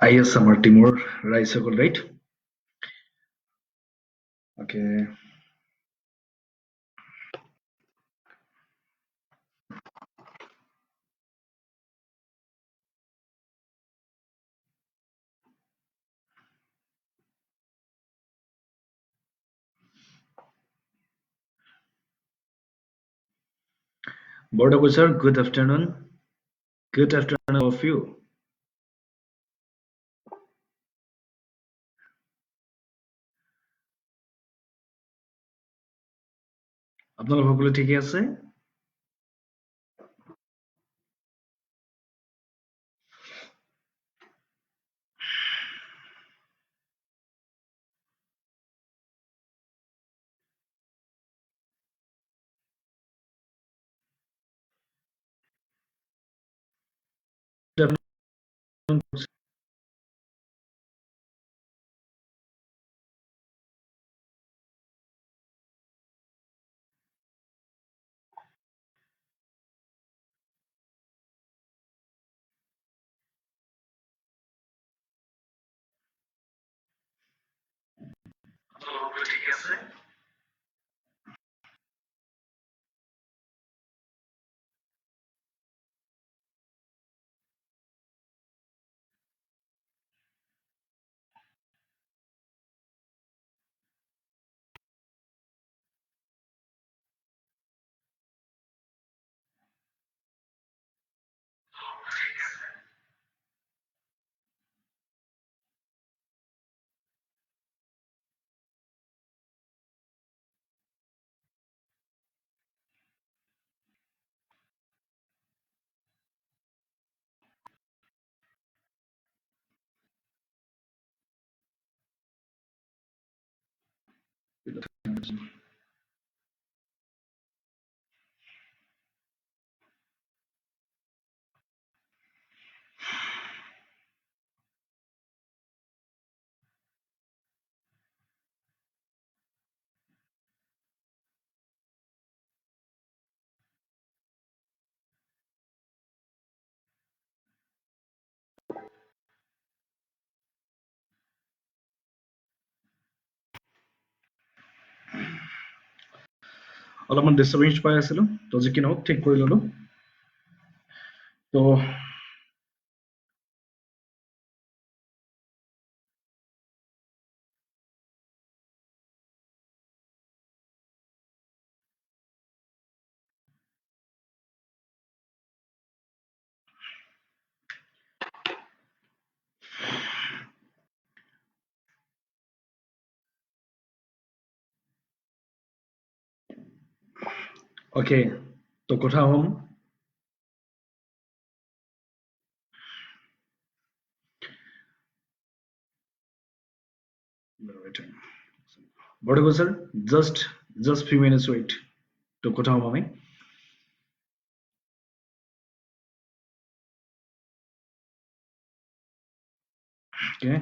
IS Summer Timur Raisakul, right? Okay. Bordabu sir, good afternoon. Good afternoon of you. আপনারা সকলে ঠিকই আছে? Good afternoon. আপনারা সকলে ঠিকই আছে? অলপমান ডিষ্টাৰ্বেঞ্চ পাই আছিলো, তো যি কি নহওক ঠিক কৰি ললো। তো অ'কে, তো কথা হ'ম Bordev sir, just few minutes wait, তো কথা হ'ম আমি। Okay.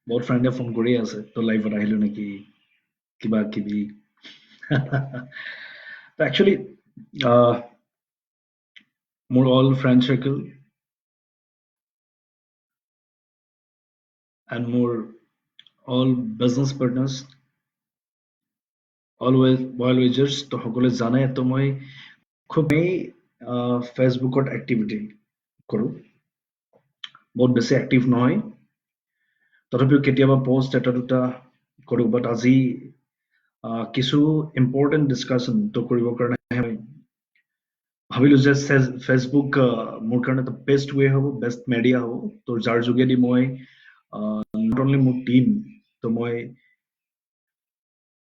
বহুত ফ্ৰেণ্ডে ফোন কৰি আছে, তো লাইভত আহিলো নেকি কিবা কিবি। একচুৱেলি মোৰ অল ফ্ৰেণ্ড চাৰ্কেল এণ্ড মোৰ all business partners, all well wishers, তো সকলোৱে জানে, তো মই খুবেই ফেচবুকত এক্টিভিটি কৰোঁ, বহুত বেছি এক্টিভ নহয়, তথাপিও কেতিয়াবা পোষ্ট এটা দুটা কৰোঁ। বাট আজি কিছু ইম্পৰ্টেণ্ট ডিছকাশ্যন তো কৰিবৰ কাৰণে ভাবিলো যে ফেচবুক মোৰ কাৰণে এটা বেষ্ট ৱে হ'ব, বেষ্ট মেডিয়া হ'ব, তো যাৰ যোগেদি মই নট অনলি মোৰ টিম, তো মই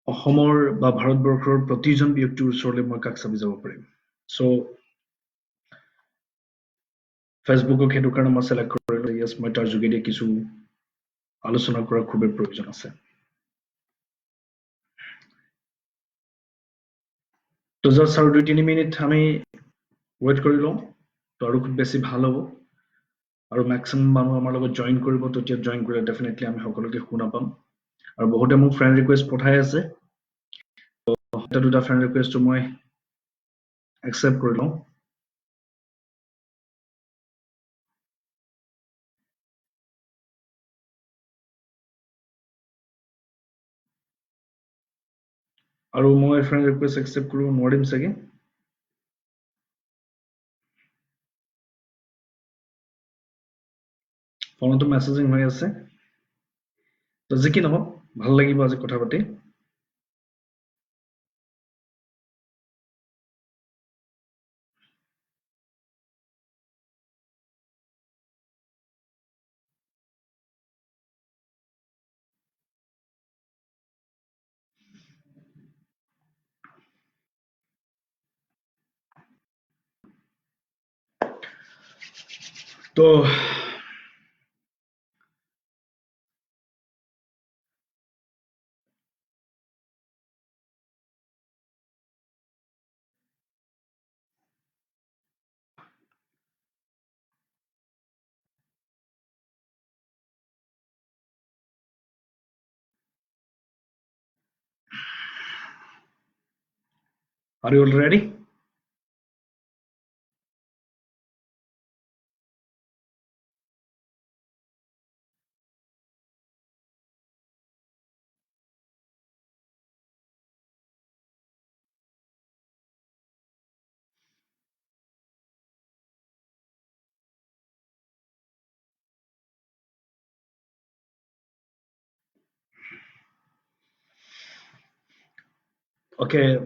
অসমৰ বা ভাৰতবৰ্ষৰ প্ৰতিজন ব্যক্তিৰ ওচৰলৈ মই কাষ চাপি যাব পাৰিম। চ' ফেচবুকক সেইটো কাৰণে মই চিলেক্ট কৰিলোঁ। য়েছ, মই তাৰ যোগেদি কিছু আলোচনা কৰাৰ খুবেই প্ৰয়োজন আছে। তো জাষ্ট আৰু 2-3 মিনিট আমি ৱেইট কৰি লওঁ। তো আৰু খুব বেছি ভাল হ'ব আৰু মেক্সিমাম মানুহ আমাৰ লগত জইন কৰিব তেতিয়া জইন কৰিলে ডেফিনেটলি আমি সকলোকে শুনা পাম আৰু বহুতে মোক ফ্ৰেণ্ড ৰিকুৱেষ্ট পঠাই আছে এটা দুটা ফ্ৰেণ্ড ৰিকুৱেষ্টটো মই একচেপ্ট কৰি লওঁ আৰু মই ফ্ৰেণ্ড ৰিকুৱেষ্ট একচেপ্ট কৰিব নোৱাৰিম চাগে ফোনতো মেছেজিং হৈ আছে তো যি কি নহওক ভাল লাগিব আজি কথা পাতি তো Are you all ready? Okay.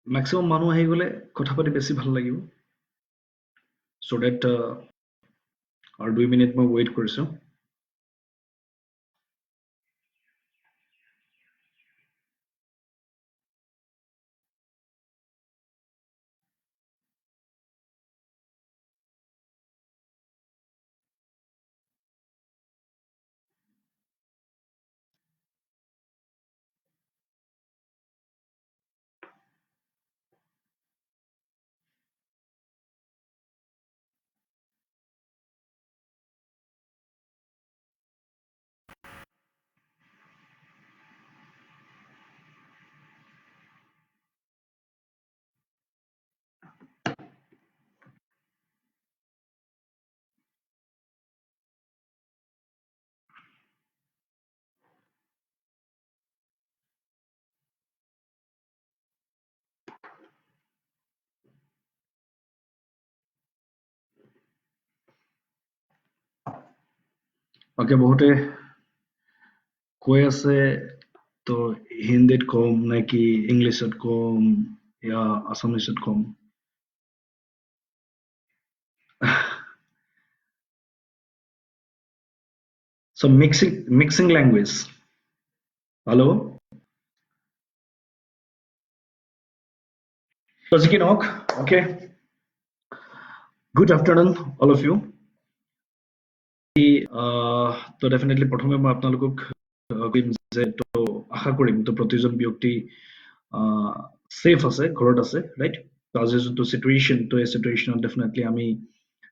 Maximum মানুহ আহি গ'লে কথা পাতি বেছি ভাল লাগিব so that আৰু 2 মিনিট মই ৱেইট কৰিছো Okay, বহুতে কৈ আছে তো হিন্দীত কম নাকি ইংলিছত কম या আসামিছত কম so mixing language hello so যি কি নহওক okay good afternoon all of you তো ডেফিনেটলি প্ৰথমে মই আপোনালোকক কৰিম যে তো আশা কৰিম তো প্ৰতিজন ব্যক্তি সেফ আছে ঘৰত আছে ৰাইট তো আজি যোনটো চিটুৱেশ্যন তো এই চিটুৱেশ্যনত ডেফিনেটলি আমি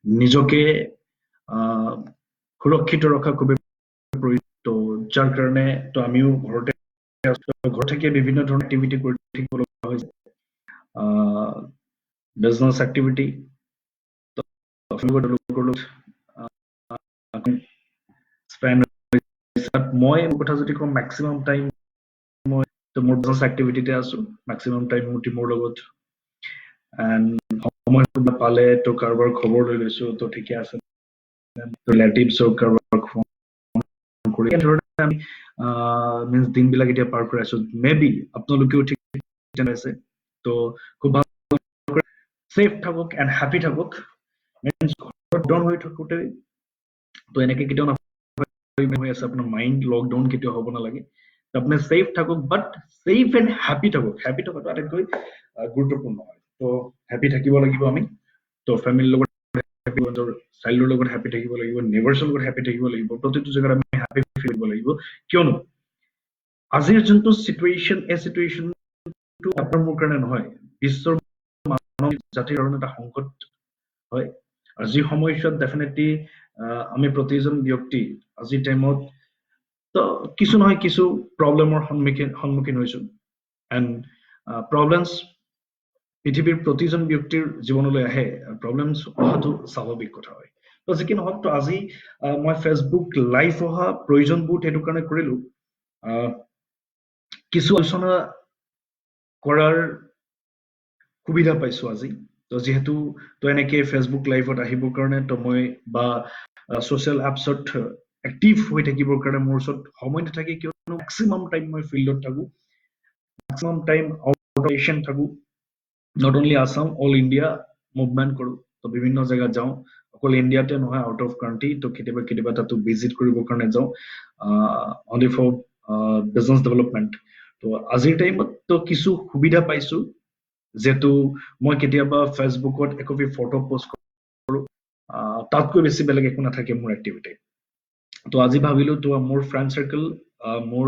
নিজকে সুৰক্ষিত ৰখা খুবেই প্ৰয়োজন তো যাৰ কাৰণে তো আমিও ঘৰতে ঘৰত থাকি বিভিন্ন ধৰণৰ এক্টিভিটি কৰি থাকিব লগা হৈছে বিজনেছ এক্টিভিটি স্পেণ্ড মই কথা যদি কওঁ মেক্সিমাম টাইম মই মোৰ বিজনেছ এক্টিভিটিতে আছো মেক্সিমাম টাইম মোৰ টিমৰ লগত এণ্ড সময় পালে তো কাৰোবাৰ খবৰ লৈ লৈছো, তো ঠিকে আছে, ৰিলেটিভছক কাৰোবাৰ ফোন কৰি এনেধৰণে আমি মিনছ দিনবিলাক এতিয়া পাৰ কৰি আছো। মে বি আপোনালোকেও ঠিক আছে। তো খুব ভাল, ছেফ থাকক এণ্ড হেপী থাকক। মিনছ লকডাউন হৈ থাকোঁতে তো এনেকে কেতিয়াও হৈ আছে, আপোনাৰ মাইণ্ড লকডাউন কেতিয়াও হ'ব নালাগে। আপুনি ছেফ থাকক, বাট ছেফ এণ্ড হেপী থাকক। হেপী থকাটো আটাইতকৈ গুৰুত্বপূৰ্ণ হয়। তো হেপী থাকিব লাগিব আমি। তো ফেমিলিৰ লগত হেপী, নিজৰ চাইল্ডৰ লগত হেপী থাকিব লাগিব, নেবাৰ্ছৰ লগত হেপী থাকিব লাগিব, প্ৰতিটো জেগাত আমি হেপী ফিল কৰিব লাগিব। কিয়নো আজিৰ যোনটো চিটুৱেশ্যন, এই চিটুৱেশ্যনটো আপোনাৰ মোৰ কাৰণে নহয়, বিশ্বৰ মানৱ জাতিৰ কাৰণে এটা সংকট হয়। আৰু যি সময়ছোৱাত ডেফিনেটলি আমি প্ৰতিজন ব্যক্তি আজিৰ টাইমত তো কিছু নহয় কিছু প্ৰব্লেমৰ সন্মুখীন হৈছো। এণ্ড প্ৰব্লেমছ পৃথিৱীৰ প্ৰতিজন ব্যক্তিৰ জীৱনলৈ আহে, প্ৰব্লেমছ অহাটো স্বাভাৱিক কথা হয়। তো যি কি নহওক, তো আজি মই ফেচবুক লাইভ অহা প্ৰয়োজনবোধ সেইটো কাৰণে কৰিলো, কিছু আলোচনা কৰাৰ সুবিধা পাইছো আজি। তো যিহেতু তো এনেকে ফেচবুক লাইভত আহিবৰ কাৰণে তো মই বা ছ'চিয়েল এপছত এক্টিভ হৈ থাকিবৰ কাৰণে মোৰ ওচৰত সময় নাথাকে, কিয়নো মেক্সিমাম টাইম মই ফিল্ডত থাকো, মেক্সিমাম টাইম আউট থাকো। Not only Assam, all India movement কৰোঁ। তো বিভিন্ন জেগাত যাওঁ, অকল ইণ্ডিয়াতে নহয়, আউট অফ কাণ্ট্ৰি। তো কেতিয়াবা কেতিয়াবা তাতো ভিজিট কৰিবৰ কাৰণে যাওঁ, অনলি ফৰ বিজনেছ ডেভেলপমেণ্ট। তো আজিৰ টাইমত তো কিছু সুবিধা পাইছো, যিহেতু মই কেতিয়াবা ফেচবুকত একপি ফটো পোষ্ট কৰোঁ, তাতকৈ বেছি বেলেগ একো নাথাকে মোৰ এক্টিভিটি। তো আজি ভাবিলো, তো মোৰ ফ্ৰেণ্ড চাৰ্কেল, মোৰ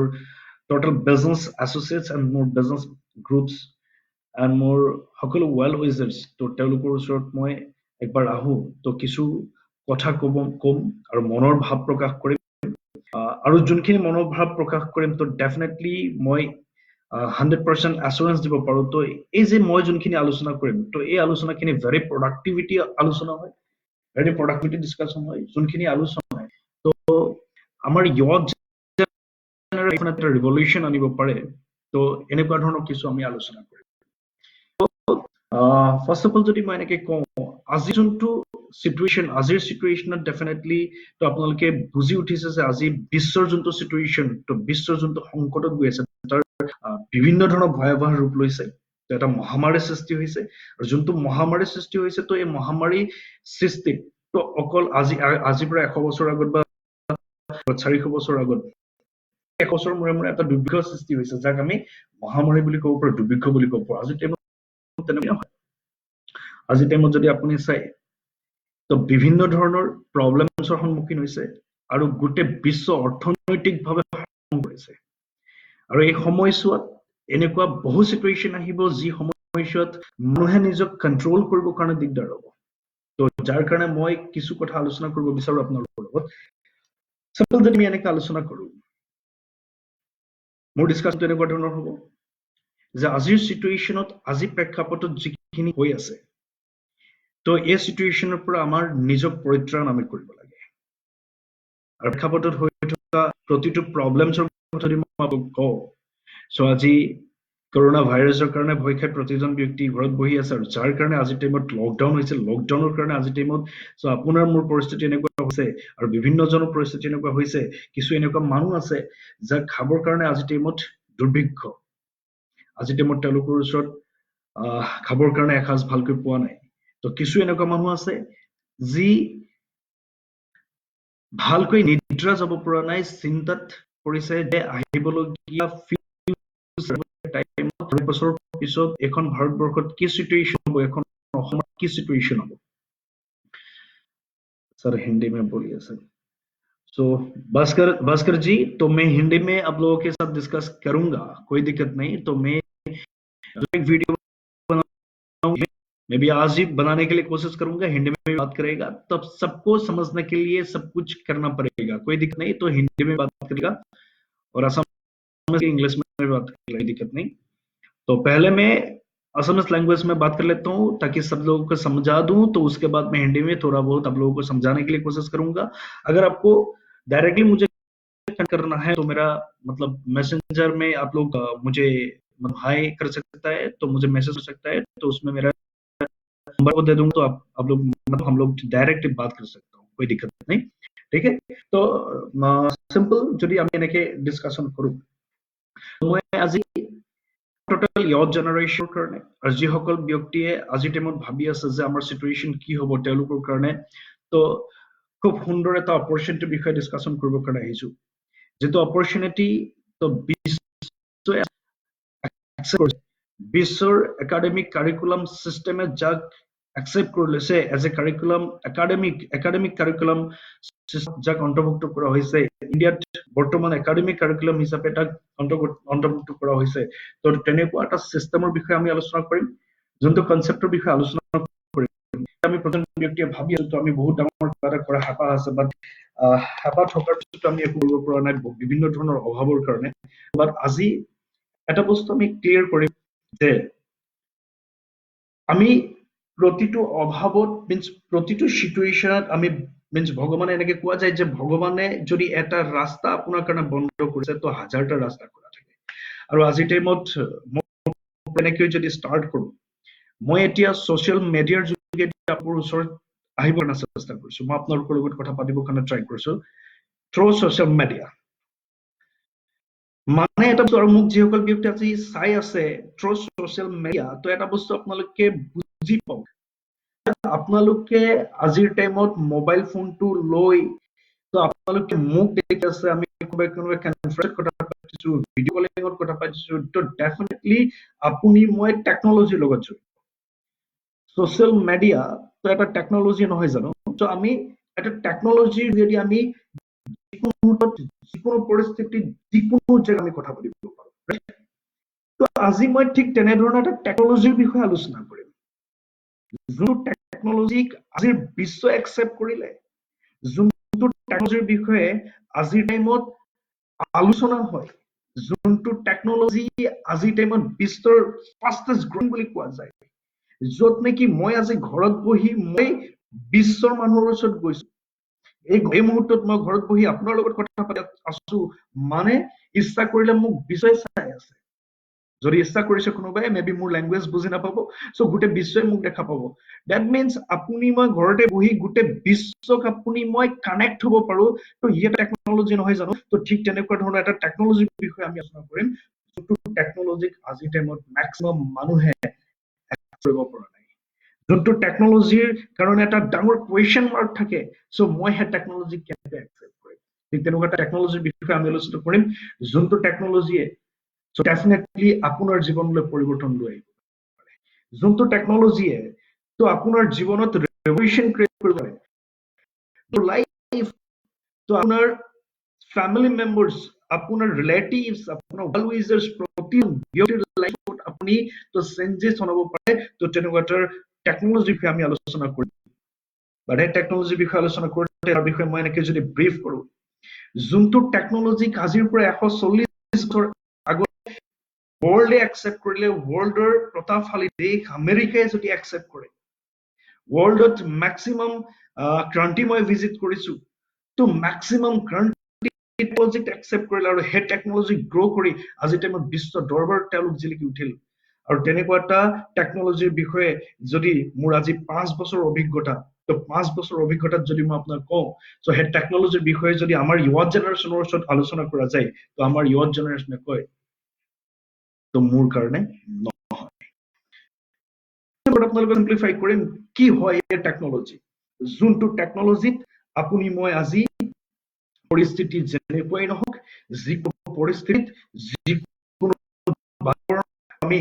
টোটেল বিজনেছ এছ'চিয়েটছ এণ্ড মোৰ বিজনেছ গ্ৰুপছ এণ্ড মোৰ সকলো ৱেল উইজাৰ্ছ, তো তেওঁলোকৰ ওচৰত মই একবাৰ আহোঁ, তো কিছু কথা কম আৰু মনৰ ভাৱ প্ৰকাশ কৰিম। আৰু যোনখিনি মনৰ ভাৱ প্ৰকাশ কৰিম, তো ডেফিনেটলি মই 100% এচুৰেঞ্চ দিব পাৰোঁ। তো এই যে মই যোনখিনি আলোচনা কৰিম, তো এই আলোচনাখিনি ভেৰি প্ৰডাক্টিভিটি আলোচনা হয়, ভেৰি প্ৰডাক্টিভিটি ডিছকাশ্যন হয়। যোনখিনি আলোচনা হয়, তো আমাৰ য়ং জেনেৰেশ্যন এটা ৰিভলিউশ্যন আনিব পাৰে। তো এনেকুৱা ধৰণৰ কিছু আমি আলোচনা কৰিম। ফাৰ্ষ্ট অফ অল যদি মই এনেকে কওঁ, আজি যোনটো চিটুৱেশ্যন, আজিৰ চিটুৱেশ্যনত ডেফিনেটলি তো আপোনালোকে বুজি উঠিছে যে আজি বিশ্বৰ যোনটো চিটুৱেশ্যন, তো বিশ্বৰ যোনটো সংকটত গৈ আছে, তাৰ বিভিন্ন ধৰণৰ ভয়াৱহ ৰূপ লৈছে। তো এটা মহামাৰীৰ সৃষ্টি হৈছে, আৰু যোনটো মহামাৰীৰ সৃষ্টি হৈছে, তো এই মহামাৰী সৃষ্টিত তো অকল আজিৰ পৰা 100 বছৰ আগত বা 400 বছৰ আগত, 1 বছৰ মূৰে মূৰে এটা দুৰ্ভিক্ষৰ সৃষ্টি হৈছে, যাক আমি মহামাৰী বুলি ক'ব পাৰোঁ, দুৰ্ভিক্ষ বুলি ক'ব পাৰোঁ। আজিৰ টাইমত তেনেকুৱা নহয়। আজিৰ টাইমত যদি আপুনি চাই, তো বিভিন্ন ধৰণৰ প্ৰব্লেমছৰ সন্মুখীন হৈছে, আৰু গোটেই বিশ্ব অৰ্থনৈতিকভাৱে কৰিছে। আৰু এই সময়ছোৱাত এনেকুৱা বহু চিটুৱেশ্যন আহিব, যি সময়ছোৱাত মানুহে নিজক কণ্ট্ৰল কৰিবৰ কাৰণে দিগদাৰ হ'ব। তো যাৰ কাৰণে মই কিছু কথা আলোচনা কৰিব বিচাৰো আপোনালোকৰ লগত। চিম্পল যদি আমি এনেকৈ আলোচনা কৰোঁ, মোৰ ডিছকাছনটো এনেকুৱা ধৰণৰ হ'ব যে আজিৰ চিটুৱেশ্যনত, আজি প্ৰেক্ষাপটত যিখিনি হৈ আছে, তো এই চিটুৱেশ্যনৰ পৰা আমাৰ নিজক পৰিত্ৰাণ আমি কৰিব লাগে। আৰু প্ৰেক্ষাপটত হৈ থকা প্ৰতিটো প্ৰব্লেমছৰ কথা যদি মই আপোনাক কওঁ, চ' আজি কৰোণা ভাইৰাছৰ কাৰণে ভয় খাই প্ৰতিজন ব্যক্তি ঘৰত বহি আছে, আৰু যাৰ কাৰণে আজিৰ টাইমত লকডাউন হৈছে, লকডাউনৰ কাৰণে আজিৰ টাইমত চ' আপোনাৰ মোৰ পৰিস্থিতি এনেকুৱা হৈছে, আৰু বিভিন্নজনৰ পৰিস্থিতি এনেকুৱা হৈছে। কিছু এনেকুৱা মানুহ আছে যাক খাবৰ কাৰণে আজিৰ টাইমত দুৰ্ভিক্ষ, আজিৰ টাইমত তেওঁলোকৰ ওচৰত খাবৰ কাৰণে এসাঁজ ভালকৈ পোৱা নাই। তো কিছু এনেকুৱা মানুহ আছে যি ভালকৈ নিদ্ৰা যাব পৰা নাই, চিন্তাত পৰিছে যে আহিবলগীয়া বছৰৰ পিছত এখন ভাৰতবৰ্ষত কি চিটুৱেশ্যন হ'ব, এখন অসমত কি চিটুৱেশ্যন হ'ব। सर हिंदी में बोलिए सर। सो भास्कर जी, तो मैं हिंदी में आप लोगों के साथ डिस्कस करूंगा, कोई दिक्कत नहीं। तो मैं एक वीडियो बनाऊंगा, मैं भी आज ही बनाने के लिए कोशिश करूंगा, हिंदी में भी बात करेगा, तब सबको समझने के लिए सब कुछ करना पड़ेगा, कोई दिक्कत नहीं। तो हिंदी में बात करेगा और असम इंग्लिश में भी बात करेगा, दिक्कत नहीं। तो पहले मैं असमिस लैंग्वेज में बात कर लेता हूँ ताकि सब लोगों को समझा दूं, तो उसके बाद मैं हिंदी में थोड़ा बहुत आप लोगों को समझाने के लिए कोशिश करूंगा। अगर आपको डायरेक्टली मुझे करना है, तो मेरा मतलब मैसेंजर में आप लोग मुझे हाई कर सकता है, तो मुझे मैसेज कर सकता है, तो उसमें मेरा नंबर को दे दूंगा तो आप लोग मतलब हम लोग डायरेक्ट बात कर सकते हो, कोई दिक्कत नहीं। ठीक है, तो सिंपल যদি আমি এনেকে ডিসকাশন কৰো, মই আজি টোটাল ইয়থ জেনাৰেশ্যনৰ কাৰণে আৰু যিসকল ব্যক্তিয়ে আজিৰ টাইমত ভাবি আছে যে আমাৰ চিটুৱেশ্যন কি হ'ব তেওঁলোকৰ কাৰণে, তো খুব সুন্দৰ এটা অপৰচুনিটিৰ বিষয়ে ডিসকাশন কৰিবৰ কাৰণে আহিছো। যেটো অপৰচুনিটি তো বিশ্বৰ একাডেমিক কাৰিকুলাম সিস্টেমে যাক একসেপ্ট কৰি লৈছে as a curriculum, academic curriculum যাক অন্তৰ্ভুক্ত কৰা হৈছে, ইণ্ডিয়াত বৰ্তমান একাডেমিক কাৰিকুলাম হিচাপে তাক অন্তৰ্ভুক্ত কৰা হৈছে। তো তেনেকুৱা এটা সিস্টেমৰ বিষয়ে আমি আলোচনা কৰিম, যোনটো কনসেপ্টৰ বিষয়ে আলোচনা কৰিম। আমি প্ৰথম ব্যক্তিয়ে ভাবি আছো আমি বহুত ডাঙৰ কিবা এটা কৰা হেঁপাহ আছে, বাট হেঁপাহ থকাৰ পিছতো আমি একো কৰিব পৰা নাই বিভিন্ন ধৰণৰ অভাৱৰ কাৰণে। বাট আজি এটা বস্তু আমি ক্লিয়াৰ কৰিম যে আমি প্ৰতিটো অভাৱত মিন্স প্ৰতিটো সিচুৱেশ্যনত আমি মিন্স ভগৱানে এনেকে কোৱা যায় যে ভগৱানে যদি এটা ৰাস্তা আপোনাৰ কাৰণে বন্ধ কৰিছে তো হাজাৰটা ৰাস্তা খোলা থাকে। আৰু আজিৰ টাইমত এনেকৈ যদি ষ্টাৰ্ট কৰো, মই এতিয়া ছ'চিয়েল মিডিয়াৰ যোগেদি আপোনাৰ ওচৰত আহিবৰ কাৰণে চেষ্টা কৰিছো, মই আপোনালোকৰ লগত কথা পাতিবৰ কাৰণে ট্ৰাই কৰিছো থ্ৰু ছ'চিয়েল মিডিয়া। মানে এটা বস্তু, আৰু মোক যিসকল ব্যক্তি আজি চাই আছে থ্ৰু ছ'চিয়েল মিডিয়া, তো এটা বস্তু আপোনালোকে বুজি পাওক, আপোনালোকে আজিৰ টাইমত মোবাইল ফোনটো লৈ তো আপোনালোকে মোক দেখি আছে, আমি কোনোবাই কনফাৰেন্সত কথা পাতিছো, ভিডিঅ' কলিঙত কথা পাতিছো, তো ডেফিনেটলি আপুনি মই টেকনলজিৰ লগত জড়িত। ছ'চিয়েল মিডিয়া তো এটা টেকনলজি নহয় জানো? তো আমি এটা টেকনলজিৰ যদি আমি যিকোনো পৰিস্থিতিত যিকোনো জেগাত আমি কথা পাতিব পাৰো। তো আজি মই ঠিক তেনেধৰণৰ এটা টেকনলজিৰ বিষয়ে আলোচনা কৰিম, যোনটো টেকনলজিক আজিৰ বিশ্বই একচেপ্ট কৰিলে, যোনটো টেকনলজিৰ বিষয়ে আজিৰ টাইমত আলোচনা হয়, যোনটো টেকনলজি আজিৰ টাইমত বিশ্বৰ ফাষ্টেষ্ট গ্ৰ'ইং বুলি কোৱা যায়, য'ত নেকি মই আজি ঘৰত বহি মই বিশ্বৰ মানুহৰ ওচৰত গৈছো। এই মুহূৰ্তত মই ঘৰত বহি আপোনাৰ লগত কথা পাতি আছো, মানে ইচ্ছা কৰিলে মোক বিশ্বই চাই আছে। যদি ইচ্ছা কৰিছে কোনোবাই মেবি মোৰ লেংগুৱেজ বুজি নাপাব, চ' গোটেই বিশ্বই মোক দেখা পাব। ডেট মিনছ আপুনি মই ঘৰতে বহি গোটেই বিশ্বক আপুনি মই কানেক্ট হ'ব পাৰো। তো ই এটা টেকনলজি নহয় জানো? তো ঠিক তেনেকুৱা ধৰণৰ এটা টেকনলজিৰ বিষয়ে আমি আলোচনা কৰিম, যোনটো টেকনলজিক আজিৰ টাইমত মেক্সিমাম মানুহে কৰিব পৰা নাই, যোনটো টেকনলজিৰ কাৰণে এটা ডাঙৰ কুৱেশ্যন মাৰ্ক থাকে। চ' মই সেই টেকনলজি কেনেকৈ একচেপ্ট কৰিম, ঠিক তেনেকুৱা এটা টেকনলজিৰ বিষয়ে আমি আলোচনা কৰিম, যোনটো টেকনলজিয়ে ডেফিনেটলি আপোনাৰ জীৱনলৈ পৰিৱৰ্তন লৈ আহিব পাৰে, যোনটো টেকনলজিয়ে তো আপোনাৰ জীৱনত ৰেভলিউশ্যন ক্ৰিয়েট কৰিব পাৰে। লাইফ তো আপোনাৰ ফ্যামিলি মেম্বাৰ্স, আপোনাৰ ৰিলেটিভস, আপোনাৰ ওয়েল উইজাৰ্স, প্ৰতিজন ব্যক্তিৰ লাইফত আপুনি তো চেঞ্জেছ আনিব পাৰে। তো তেনেকুৱা এটা টেকনলজিৰ বিষয়ে আমি আলোচনা কৰিম। বাট এই টেকনলজিৰ বিষয়ে আলোচনা কৰোঁতে তাৰ বিষয়ে মই এনেকৈ যদি ব্ৰিফ কৰো, যোনটো টেকনলজিক আজিৰ পৰা 140 বছৰ আগত ৱৰ্ল্ডে একচেপ্ট কৰিলে, ৱৰ্ল্ডৰ প্ৰতাপশালী দেশ আমেৰিকাই যদি একচেপ্ট কৰে, ৱৰ্ল্ডত মেক্সিমাম ক্ৰান্তি মই ভিজিট কৰিছো, তো মেক্সিমাম টেকনলজিক একচেপ্ট কৰিলে আৰু সেই টেকনলজি গ্ৰ' কৰি আজি টাইমত বিশ্ব দৰবাৰত তেওঁলোক জিলিকি উঠিল। আৰু তেনেকুৱা এটা টেকনলজিৰ বিষয়ে যদি মোৰ আজি 5 বছৰৰ অভিজ্ঞতা, তো 5 বছৰৰ অভিজ্ঞতাত যদি মই আপোনাক কওঁ, চ' সেই টেকনলজিৰ বিষয়ে যদি আমাৰ ইয়থ জেনাৰেশ্যনৰ ওচৰত আলোচনা কৰা যায়, তো আমাৰ ইয়থ জেনাৰেশ্যনে কয় তো মোৰ কাৰণে নহয়। আপোনালোকে সিম্পলিফাই কৰিম কি হয় এই টেকনলজি, যোনটো টেকনলজিত আপুনি মই আজি পৰিস্থিতি যেনেকুৱাই নহওক, যিকোনো পৰিস্থিতিত যিকোনো আমি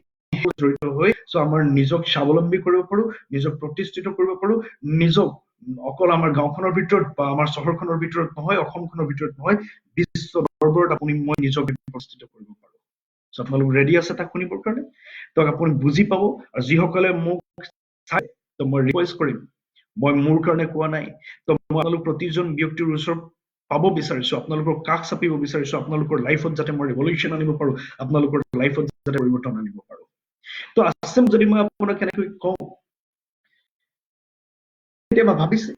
জড়িত হৈ আমাৰ নিজক স্বাৱলম্বী কৰিব পাৰো, নিজক প্ৰতিষ্ঠিত কৰিব পাৰো, নিজক অকল আমাৰ গাঁওখনৰ ভিতৰত বা আমাৰ চহৰখনৰ ভিতৰত নহয়, অসমখনৰ ভিতৰত নহয়, বিশ্ব দৰবাৰত আপুনি মই নিজক প্ৰতিষ্ঠিত কৰিব পাৰো। আপোনালোক ৰেডি আছে তাক শুনিবৰ কাৰণে? তো আপুনি বুজি পাব। আৰু যিসকলে মোক চাই, তো মই ৰিকুৱেষ্ট কৰিম, মই মোৰ কাৰণে কোৱা নাই, তো মই আপোনালোক প্ৰতিজন ব্যক্তিৰ ওচৰত পাব বিচাৰিছো, আপোনালোকৰ কাষ চাপিব বিচাৰিছো, আপোনালোকৰ লাইফত যাতে মই ৰেভলিউশ্যন আনিব পাৰো, আপোনালোকৰ লাইফত যাতে পৰিৱৰ্তন আনিব পাৰো। তো আছে যদি মই আপোনাক কেনেকৈ কওঁ, কেতিয়াবা ভাবিছে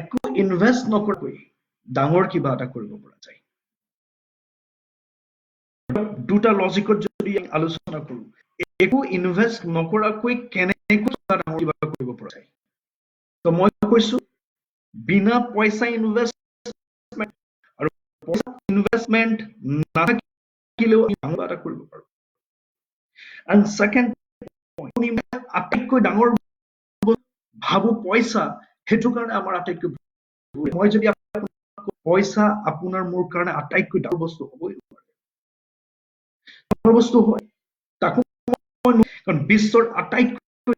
একো ইনভেষ্ট নকৰাকৈ ডাঙৰ কিবা এটা কৰিব পৰা যায়? দুটা লজিকত যদি আলোচনা কৰো, একো ইনভেস্ট নকৰাকৈ কেনেকৈ ডাঙৰ কিবা কৰিব পৰা যায়। তো মই কৈছো বিনা পইচা ইনভেষ্টমেন্ট আৰু পইচা ইনভেষ্টমেন্ট নাথাকিলেও ডাঙৰ এটা কৰিব পাৰো। এণ্ড ছেকেণ্ড পইণ্ট, আটাইতকৈ ডাঙৰ ভাবো পইচা, সেইটো কাৰণে আমাৰ আটাইতকৈ মই যদি পইচা আপোনাৰ মোৰ কাৰণে আটাইতকৈ ডাঙৰ বস্তু হ'বই নোৱাৰে, ডাঙৰ বস্তু হয় তাকো কাৰণ বিশ্বৰ আটাইতকৈ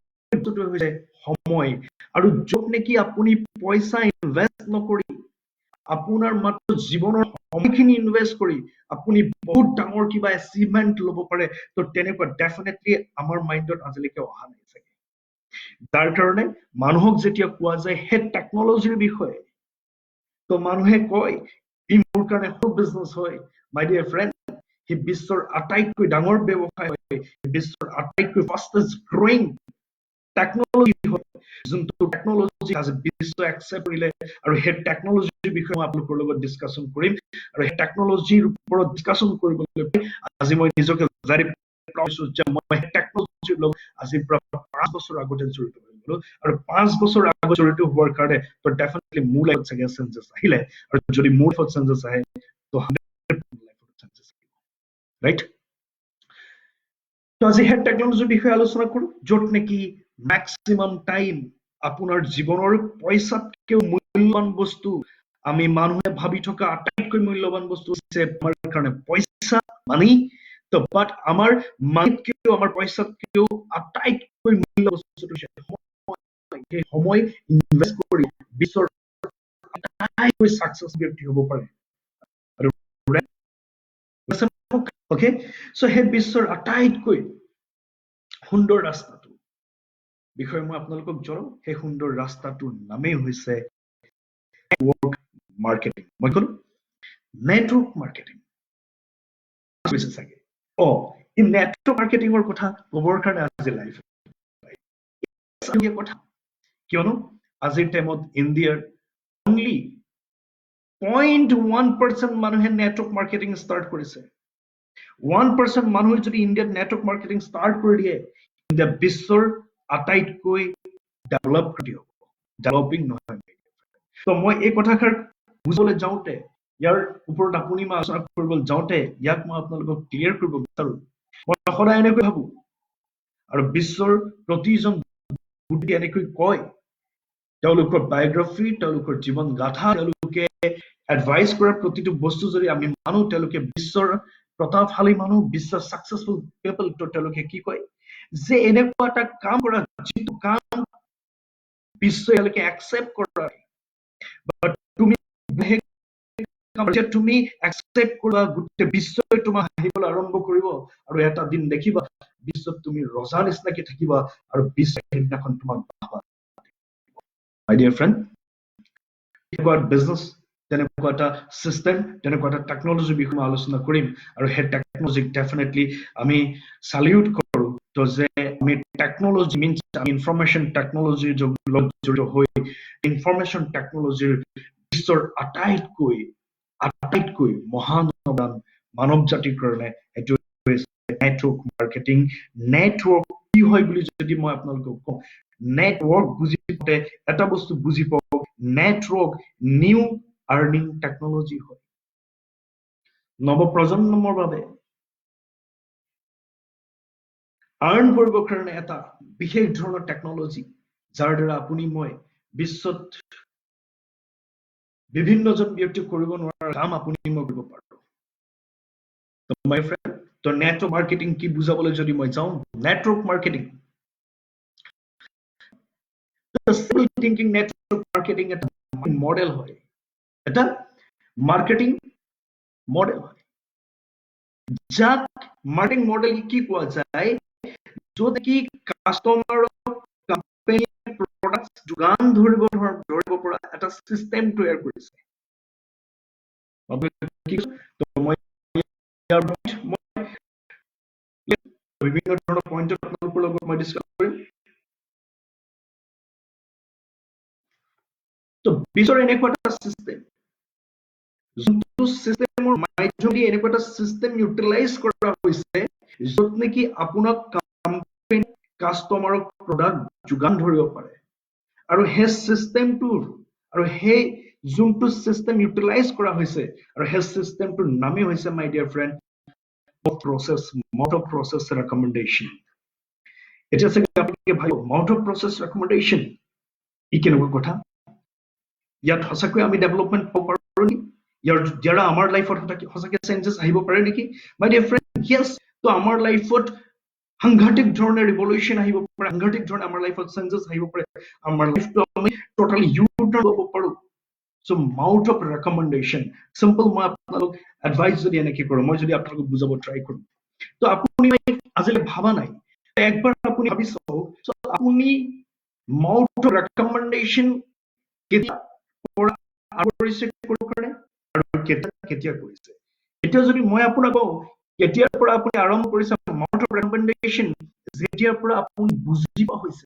হৈছে সময়, আৰু য'ত নেকি আপুনি পইচা ইনভেষ্ট নকৰি আপোনাৰ মাত্ৰ জীৱনৰ সময়খিনি ইনভেষ্ট কৰি আপুনি বহুত ডাঙৰ কিবা এচিভমেন্ট ল'ব পাৰে, তো তেনেকুৱা ডেফিনেটলি আমাৰ মাইণ্ডত আজিলৈকে অহা নাই চাগে। যাৰ কাৰণে মানুহক যেতিয়া কোৱা যায় সেই টেকনলজিৰ বিষয়ে, তো মানুহে কয় ই মোৰ কাৰণে সৰু বিজনেছ হয়। মাই ডিয়াৰ ফ্ৰেণ্ড, সি বিশ্বৰ আটাইতকৈ ডাঙৰ ব্যৱসায় হয়, বিশ্বৰ আটাইতকৈ ফাষ্টেষ্ট গ্ৰয়িং টেকনলজি হয়, যোনটো টেকনলজি আজি বিশ্ব একচেপ্ট কৰিলে, আৰু সেই টেকনলজিৰ বিষয়ে মই আপোনালোকৰ লগত ডিছকাশ্যন কৰিম। আৰু সেই টেকনলজিৰ ওপৰত ডিছকাশ্যন কৰিবলৈ আজি মই নিজকে জাৰি পাইছো যে মই টেকনলজিৰ লগত আজিৰ পৰা 5 বছৰ আগতে জড়িত হৈ গলো, আৰু 5 বছৰ আগত জড়িত হোৱাৰ কাৰণে তো ডেফিনেটলি মোৰ লাইফত চাগে চেঞ্জেছ আহিলে, আৰু যদি মোৰ লাইফত চেঞ্জেছ আহে তো 100% লাইফত চেঞ্জেছ আহিব, ৰাইট? তো আজি সেই টেকনলজিৰ বিষয়ে আলোচনা কৰো, য'ত নেকি মেক্সিমাম টাইম আপোনাৰ জীৱনৰ পইচাতকেও মূল্যৱান বস্তু, আমি মানুহে ভাবি থকা আটাইতকৈ মূল্যৱান বস্তু হৈছে আমাৰ কাৰণে পইচা, মানি। তো বাট আমাৰ মানিতকেও আমাৰ পইচাতকেও আটাইতকৈ মূল্যৱান বস্তুটো হৈছে সময়। সেই সময় ইনভেষ্ট কৰি বিশ্বৰ আটাইতকৈ সাকসেছ ব্যক্তি হ'ব পাৰে। অকে, সো সেই বিশ্বৰ আটাইতকৈ সুন্দৰ ৰাস্তাটো বিষয়ে মই আপোনালোকক জনাওঁ। সেই সুন্দৰ ৰাস্তাটোৰ নামেই হৈছে নেটৱৰ্ক মাৰ্কেটিং। মই ক'লো নেটৱৰ্ক মাৰ্কেটিং চাগে এই নেটৱৰ্ক মাৰ্কেটিঙৰ কথা ক'বৰ কাৰণে আজি লাইভ কথা, কিয়নো আজিৰ টাইমত ইণ্ডিয়াৰ অনলি 0.1% মানুহে নেটৱৰ্ক মাৰ্কেটিং ষ্টাৰ্ট কৰিছে। 1% মানুহে যদি ইণ্ডিয়াত নেটৱৰ্ক মাৰ্কেটিং ষ্টাৰ্ট কৰি দিয়ে, ইণ্ডিয়া বিশ্বৰ আটাইতকৈ ডেভেলপ কাণ্ট্ৰি হ'ব, ডেভেলপিং নহয়। তো মই এই কথাষাৰ বুজাবলৈ যাওঁতে, ইয়াৰ ওপৰত আপুনি মই আলোচনা কৰিবলৈ যাওঁতে, ইয়াক মই আপোনালোকক ক্লিয়াৰ কৰিব বিচাৰো। মই সদায় এনেকৈ ভাবো, আৰু বিশ্বৰ প্ৰতিজন বুদ্ধি এনেকৈ কয়, তেওঁলোকৰ বায়োগ্ৰাফি, তেওঁলোকৰ জীৱন গাথা, তেওঁলোকে এডভাইচ কৰা প্ৰতিটো বস্তু যদি আমি মানো, তেওঁলোকে বিশ্বৰ প্ৰতাপশালী মানুহ, বিশ্বৰ সাকসেসফুল পিপল, তো তেওঁলোকে কি কয় যে এনেকুৱা এটা কাম কৰা যিটো কাম বিশ্বই তেওঁলোকে একচেপ্ট কৰা, বাট তুমি তুমি একচেপ্ট কৰা গোটেই বিশ্বই তোমাক হাঁহিবলৈ আৰম্ভ কৰিব, আৰু এটা দিন দেখিবা বিশ্বত তুমি ৰজা নিচিনাকে থাকিবা, আৰু বিশ্বই সেইদিনাখন তোমাক ভাবা। মাই ডিয়াৰ ফ্ৰেণ্ড, তেনেকুৱা বিজনেছ, তেনেকুৱা এটা চিষ্টেম, তেনেকুৱা এটা টেকনলজিৰ বিষয়ে মই আলোচনা কৰিম, আৰু সেই টেকনলজিক ডেফিনেটলি আমি চালিউট কৰো। তো যে আমি টেকনলজি মিনছ আমি ইনফৰমেশ্যন টেকনলজিৰ লগত জড়িত হৈ ইনফৰমেশ্যন টেকনলজিৰ বিশ্বৰ আটাইতকৈ মহান অৱদান মানৱ জাতিৰ কাৰণে এইটো নেটৱৰ্ক মাৰ্কেটিং। নেটৱৰ্ক কি হয় বুলি যদি মই আপোনালোকক কওঁ, নেটৱৰ্ক বুজি পাওঁতে এটা বস্তু বুজি পাওক, নেটৱৰ্ক নিউ আৰ্নিং টেকনলজি হয়। নৱপ্ৰজন্মৰ বাবে আৰ্ণ কৰিবৰ কাৰণে এটা বিশেষ ধৰণৰ টেকনলজি, যাৰ দ্বাৰা আপুনি মই বিশ্বত বিভিন্নজন ব্যক্তিক কৰিব নোৱাৰা কাম আপুনি মই কৰিব পাৰো। মাই ফ্ৰেণ্ড, তো নেটৱৰ্ক মাৰ্কেটিং কি বুজাবলৈ যদি মই যাওঁ, network marketing thinking network marketing এটা মডেল হয়, এটা মাৰ্কেটিং মডেল হয়, যাক মাৰ্কেটিং মডেল কি কোৱা যায়, য'ত কি কাষ্টমাৰক কোম্পানীয়ে প্ৰডাক্ট যোগান ধৰিব পৰা এটা চিষ্টেম তৈয়াৰ কৰিছে। বিভিন্ন ধৰণৰ পইণ্ট আপোনালোকৰ লগত মই ডিছকাছ কৰিম। তো বিশ্বৰ এনেকুৱা এটা চিষ্টেম, যোনটো চিষ্টেমৰ মাধ্যমেদি এনেকুৱা এটা চিষ্টেম ইউটিলাইজ কৰা হৈছে, য'ত নেকি আপোনাক কাষ্টমাৰক প্ৰডাক্ট যোগান ধৰিব পাৰে আৰু সেই চিষ্টেমটোৰ আৰু সেই যোনটো চিষ্টেম ইউটিলাইজ কৰা হৈছে আৰু সেই চিষ্টেমটোৰ নামেই হৈছে মাই dear friend mode of process recommendation. এটা চাগে আপোনালোকে ভাবিব mode of process recommendation ই কেনেকুৱা কথা ইয়াত সঁচাকৈ আমি ডেভেলপমেণ্ট পাব পাৰোঁ নেকি ইয়াৰ দ্বাৰা আমাৰ লাইফত সঁচাকৈ চেঞ্জেছ আহিব পাৰে নেকি মাই ডিয়াৰ ফ্ৰেণ্ড ইয়েছ তো আমাৰ লাইফত সাংঘাতিক ধৰণে ৰিভলিউশ্যন আহিব পাৰে সাংঘাতিক ধৰণে আমাৰ লাইফত চেঞ্জেছ আহিব পাৰে আমাৰ লাইফটো আমি টোটালি ইউটাৰ্ণ ল'ব পাৰোঁ So mount of recommendation simple মই আপোনালোক এডভাইস যদি এনেকৈ কৰোঁ মই যদি আপোনালোকক বুজাব ট্ৰাই কৰোঁ তো আপুনি আজিলৈ ভাবা নাই একবাৰ আপুনি ভাবি চাওক so আপুনি mount of recommendation কেতিয়া কৰা কৰিছে কৰিব কাৰণে আৰু কেতিয়া কৰিছে এতিয়া যদি মই আপোনাক কওঁ কেতিয়াৰ পৰা আপুনি আৰম্ভ কৰিছে mount of recommendation যেতিয়াৰ পৰা আপুনি বুজিব হৈছে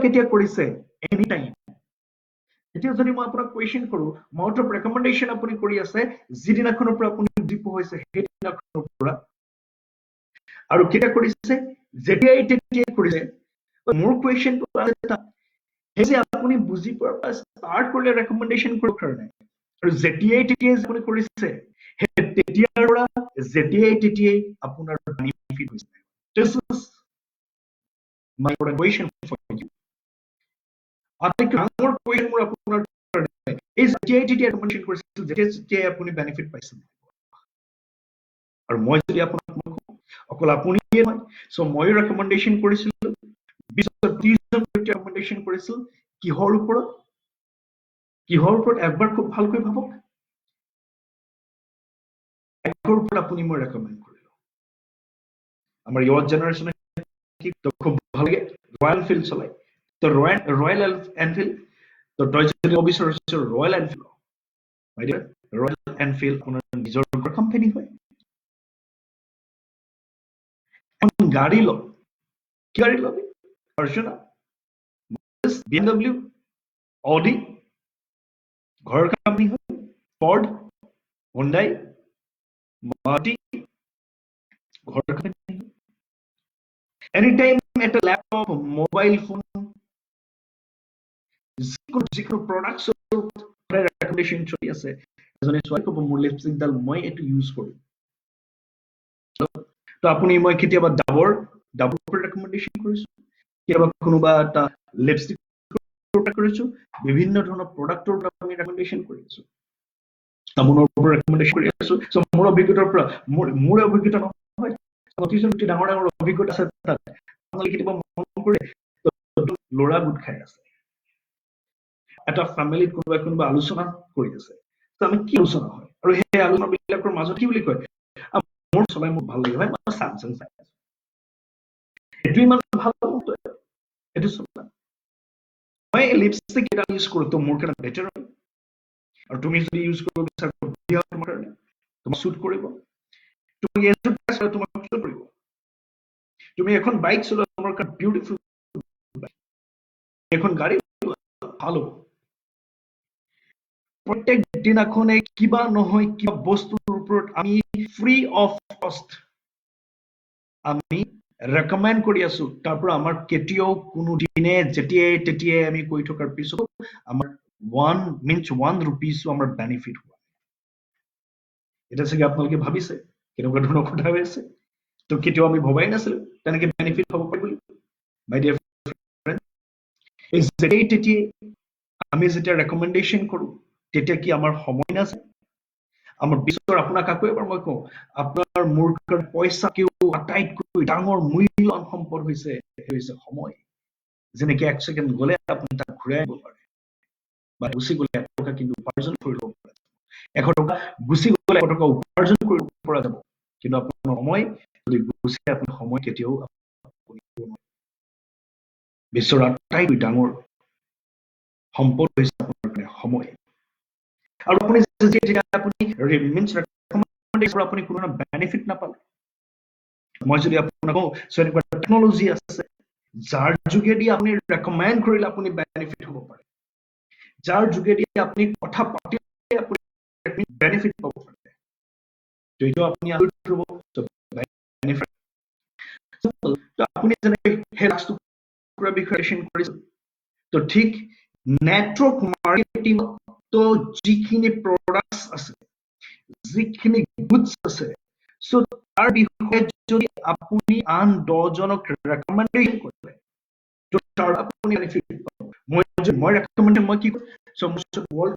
কেতিয়া কৰিছে এনি টাইম এতিয়া যদি মই আপোনাক কোৱেশ্চন কৰোঁ মাউথ অফ ৰেকমেন্ডেশন আপুনি কৰি আছে যিদিনাখনৰ পৰা আপুনি বুজি হৈছে সেইদিনাখনৰ পৰা আৰু কেতিয়া কৰিছে যেতিয়াই কৰিছে মোৰ কোৱেশ্চনটো আছে যে আপুনি বুজি পোৱাৰ পৰা ষ্টাৰ্ট কৰিলে ৰেকমেন্ডেশন কৰিব কাৰণে আৰু যেতিয়াই আপুনি কৰিছে তেতিয়াৰ পৰা যেতিয়াই আপোনাৰ বেনিফিট হৈছে this is my question for you আটাইতকৈ ডাঙৰ কোৱেশ্চন মোৰ আপোনাৰ এই যেতিয়াই ৰেকমেন্ডেশন কৰিছিল যেতিয়াই আপুনি বেনিফিট পাইছে আৰু মই যদি আপোনাক অকল আপুনিয়ে নহয় সো মই ৰেকমেন্ডেশন কৰিছিলো 20-30 জন ৰেকমেন্ডেশন কৰিছিল কিহৰ ওপৰত একবাৰ খুব ভালকৈ ভাবক একৰ ওপৰত আপুনি মই ৰেকমেন্ড কৰিলো আমাৰ ইয়ৰ জেনাৰেশ্যনে কি খুব ভাল লাগে ৰয়েল এনফিল্ড চলাই তো ৰয়েল এনফিল্ড তো তই যদি অবিচাৰিছ Royal Enfield my dear Royal Enfield আপোনাৰ নিজৰ কোম্পানী হয় গাড়ী ল কি গাড়ী লবি ফৰ্চুনাৰ BMW Audi ঘৰৰ কোম্পানী হয় ফৰ্ড Hyundai Maruti ঘৰৰ কোম্পানী এনি টাইম এটা ল্যাপটপ মোবাইল ফোন যিকোনো প্ৰডাক্টছৰ ৰেকমেন্ডেশন চলি আছে এজনে চোৱাই ক'ব মোৰ লিপষ্টিকডাল মই এইটো ইউজ কৰোঁ তো আপুনি মই কেতিয়াবা ডাবৰ ৰেকমেন্ডেশন কৰিছো কেতিয়াবা কোনোবা এটা লিপষ্টিক কৰিছো বিভিন্ন ধৰণৰ প্ৰডাক্টৰ আমি ৰেকমেন্ডেশন কৰিছো তামোনৰ ওপৰত ৰেকমেন্ডেশন কৰি আছো সো মোৰ অভিজ্ঞতাৰ পৰা মোৰ অভিজ্ঞতা নহয় অতি ডাঙৰ অভিজ্ঞতা আছে তাত আপোনালোকে কেতিয়াবা মন কৰে ল'ৰা গোট খাই আছে এটা ফ্যামিলিত কোনোবা আলোচনা কৰি আছে তো আমি কি আলোচনা হয় আৰু সেই আলোচনাবিলাকৰ মাজত কি বুলি কয় মোৰ চলাই মোৰ ভাল লাগে হয় মই স্যামসাং চাই আছো এইটো ইমান ভাল এইটো চলা মই লিপষ্টিক এটা ইউজ কৰোঁ তো মোৰ কাৰণে বেটাৰ হয় আৰু তুমি যদি ইউজ কৰিব বিচাৰা তোমাৰ কাৰণে তোমাক সুট কৰিব তুমি এযোৰ ড্ৰেছ তোমাক সুট কৰিব তুমি এখন বাইক চলোৱা তোমাৰ কাৰণে বিউটিফুল এখন গাড়ী ভাল হ'ব প্ৰত্যেক দিনাখনে কিবা নহয় কিবা বস্তুৰ ওপৰত আমি ফ্ৰী অফ কষ্ট আমি ৰেকমেন্ড কৰি আছো তাৰ পৰা আমাৰ কেতিয়াও কোনো দিনে যেতিয়াই আমি কৈ থকাৰ পিছত আমাৰ 1 rupees আমাৰ বেনিফিট হোৱা এটা চাগে আপোনালোকে ভাবিছে কেনেকুৱা ধৰণৰ কথা হৈ আছে তো কেতিয়াও আমি ভবাই নাছিলো তেনেকে বেনিফিট হ'ব পাৰে বুলি মাই ডিয়াৰ ফ্ৰেণ্ড যেতিয়াই আমি যেতিয়া ৰেকমেন্ডেশন কৰো তেতিয়া কি আমাৰ সময় নাছে আমাৰ বিশ্বৰ আপোনাক আকৌ এবাৰ মই কওঁ আপোনাৰ মোৰ পইচাকেও আটাইতকৈ ডাঙৰ মূল্যৱান সম্পদ হৈছে সময় যেনেকে 1 ছেকেণ্ড গ'লে আপুনি তাক ঘূৰাই আনিব পাৰে বা গুচি গ'লে 1 টকা কিন্তু উপাৰ্জন কৰিব পাৰে 1 টকা গুচি গ'লে 1 টকা উপাৰ্জন কৰিব পৰা যাব কিন্তু আপোনাৰ সময় যদি গুচি আপোনাৰ সময় কেতিয়াও বিশ্বৰ আটাইতকৈ ডাঙৰ সম্পদ হৈছে আপোনাৰ সময় আৰু আপুনি যেতিয়া আপুনি মিন্স ৰেকমেন্ডেশন আপুনি কোনো বেনিফিট নাপালে মই যদি আপোনাক কওঁ এনেকুৱা টেকনলজি আছে যাৰ যোগেদি আপুনি ৰেকমেন্ড কৰিলে আপুনি বেনিফিট হ'ব পাৰে যাৰ যোগেদি আপুনি কথা পাতিলে আপুনি বেনিফিট পাব পাৰে তো এইটো আপুনি বেনিফিট তো আপুনি যেনেকৈ সেই লাষ্ট টুকুৰা বিষয়ে কৰিছে, তো ঠিক নেটৱৰ্ক মাৰ্কেটিং তো যিখিনি প্ৰডাক্টছ আছে, যিখিনি গুডছ আছে, চ' তাৰ বিষয়ে যদি আপুনি আন 10 জনক ৰেকমেণ্ডেশ্যন কৰে, তো তাৰ আপুনি বেনিফিট পাব। মই ৰেকমেণ্ড মই কি চ' ৱৰ্ল্ড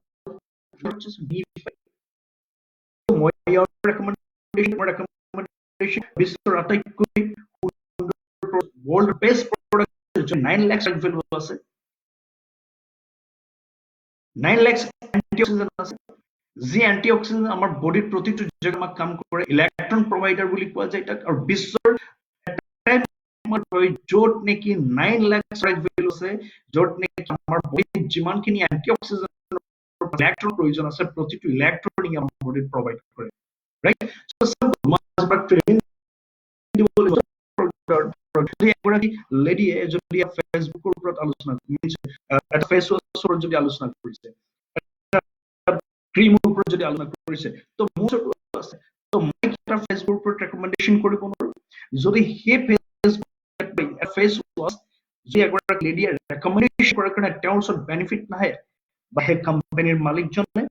মই ইয়াৰ ৰেকমেণ্ডেশ্যন বিশ্বৰ আটাইতকৈ world best product 9 lakh value আছে, 9 লাখ এন্টিঅক্সিডেন্ট আছে, যি এন্টিঅক্সিডেন্ট আমাৰ বডিৰ প্ৰতিটো জেগাত আমাক কাম কৰে, ইলেক্ট্ৰন প্ৰভাইডাৰ বুলি কোৱা যায় তাক, আৰু বিশ্বৰ য'ত নেকি 9 লাখ ভেলু আছে, য'ত নেকি আমাৰ বডিত যিমানখিনি এন্টিঅক্সিডেন্ট ইলেক্ট্ৰন প্ৰয়োজন আছে, প্ৰতিটো ইলেক্ট্ৰন আমাৰ বডিত প্ৰভাইড কৰে, ৰাইট? এগৰাকী লেডিয়ে যদি ফেচবুকৰ ওপৰত আলোচনা এটা ফেচ ৱাছৰ যদি আলোচনা কৰিছে, ক্ৰীমৰ ওপৰত যদি আলোচনা কৰিছে, তো মোৰ আছে, তো মই এটা ফেচবুকৰ ওপৰত ৰেকমেণ্ডেশ্যন কৰিব নোৱাৰো যদি সেই ফেচ ৱাছ যি এগৰাকী লেডিয়ে ৰেকমেণ্ডেশ্যন কৰাৰ কাৰণে তেওঁৰ ওচৰত বেনিফিট নাহে, বা সেই কোম্পানীৰ মালিকজনে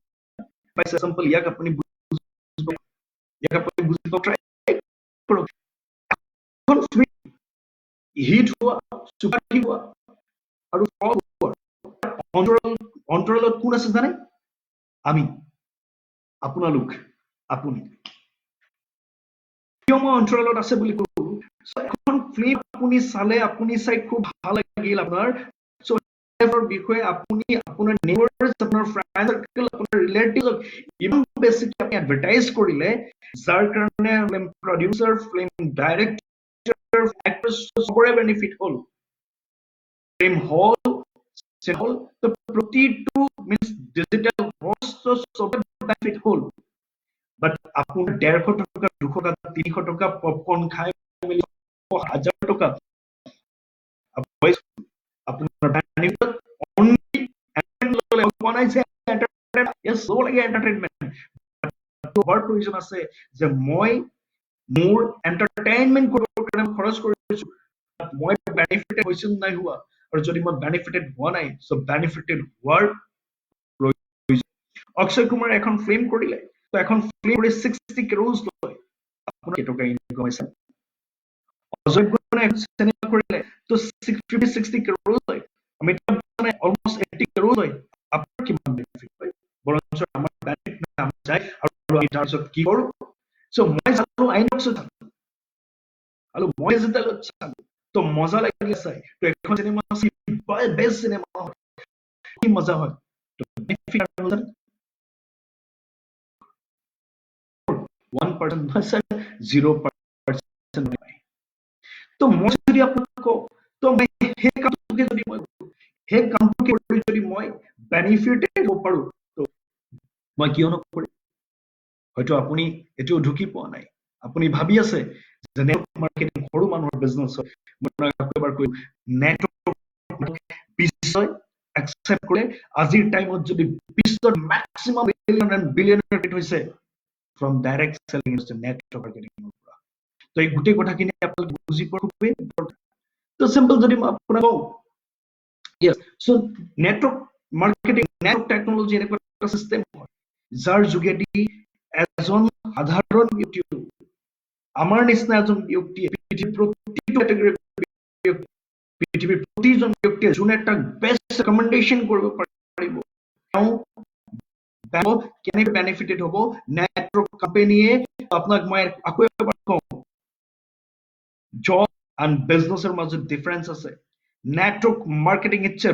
পাইছে, এক্সাম্পল ইয়াক আপুনি বুজিব ট্ৰাই কৰক, হিট হোৱা, চুপাৰহিট হোৱা আৰু অন্তৰালত কোন আছে জানে? আমি, আপোনালোক, আপুনি। কিয় মই অন্তৰালত আছে বুলি কলো? এখন ফিল্ম আপুনি চালে, আপুনি চাই খুব ভাল লাগিল আপোনাৰ, বিষয়ে আপুনি আপোনাৰ নেইবাৰ্ছ, আপোনাৰ ফ্ৰেণ্ড সাৰ্কেল, আপোনাৰ ৰিলেটিভক ইমান বেছিকৈ আপুনি এডভাৰটাইজ কৰিলে, যাৰ কাৰণে film producer, film director, actress চবৰে বেনিফিট হ'ল, ফিল্ম হল, প্ৰতিটো মিনছ ডিজিটেল চবৰে বেনিফিট হ'ল, বাট আপোনাৰ 150 টকা, 200 টকা, 300 টকা পপকৰ্ন খাই মেলি 1000 টকা আপোনাৰ বেনিফিট অনলি প্ৰয়োজন আছে যে মই মোৰ এন্টাৰটেইনমেন্ট কৰিবৰ কাৰণে খৰচ কৰিছো, মই বেনিফিটেড হৈছো নাই হোৱা, আৰু যদি মই বেনিফিটেড হোৱা নাই, সো বেনিফিটেড হোৱাৰ অক্ষয় কুমাৰে এখন ফিল্ম কৰিলে, তো এখন ফিল্ম কৰি 60 crores লয়, আপোনাৰ কেইটকা ইনকাম হৈছে? অজয় বচ্চনে চিনেমা কৰিলে, তো 60 crores লয়, অমিতাভ বচ্চনে অলমোষ্ট 80 crores লয়, আপোনাৰ কিমান বেনিফিট হয়? বৰঞ্চ আমাৰ বেনিফিট নাই, আমি যাই আৰু আমি তাৰ পিছত কি কৰো? সো মই চালো আইনক্সত আৰু মই যেতিয়া চালো, তো মজা লাগিলে চাই, তো এখন চিনেমা বেষ্ট চিনেমা হয়, কি মজা হয়, তো বেনিফিট 1% 0%। তো মই যদি আপোনাক কওঁ, তো মই সেই কামটোকে যদি মই সেই কামটোকে যদি মই বেনিফিটেড হ'ব পাৰো, তো মই কিয় নকৰিম? হয়তো আপুনি এতিয়াও ঢুকি পোৱা নাই, আপুনি ভাবি আছে যে নেটৱৰ্ক মাৰ্কেটিং সৰু মানুহৰ বিজনেছ হয়, মই এবাৰ কৈ নেটৱৰ্ক বিশ্বই একচেপ্ট কৰে, আজিৰ টাইমত যদি বিশ্বৰ মেক্সিমাম বিলিয়নাৰ হৈছে ফ্ৰম ডাইৰেক্ট সেলিং নেটৱৰ্ক মাৰ্কেটিংৰ পৰা। তো এই গোটেই কথাখিনি আপোনালোকে বুজি পোৱাৰ খুবেই দৰকাৰ। তো চিম্পল যদি মই আপোনাক কওঁ, so network marketing, network technology এনেকুৱা এটা চিষ্টেম হয়, যাৰ যোগেদি এজন সাধাৰণ ব্যক্তি, আমাৰ নিচিনা এজন ব্যক্তিয়ে পৃথিৱীৰ প্ৰতিটো কেটেগৰীৰ পৃথিৱীৰ প্ৰতিজন ব্যক্তিয়ে যোনে তাক বেষ্ট ৰেকমেণ্ডেশ্যন কৰিব পাৰিব, তেওঁ কেনেকৈ বেনিফিটেড হ'ব, নেটৱৰ্ক কোম্পানীয়ে আপোনাক মই আকৌ এবাৰ কওঁ, জব এণ্ড বিজনেছৰ মাজত ডিফাৰেন্স আছে। Network marketing it's a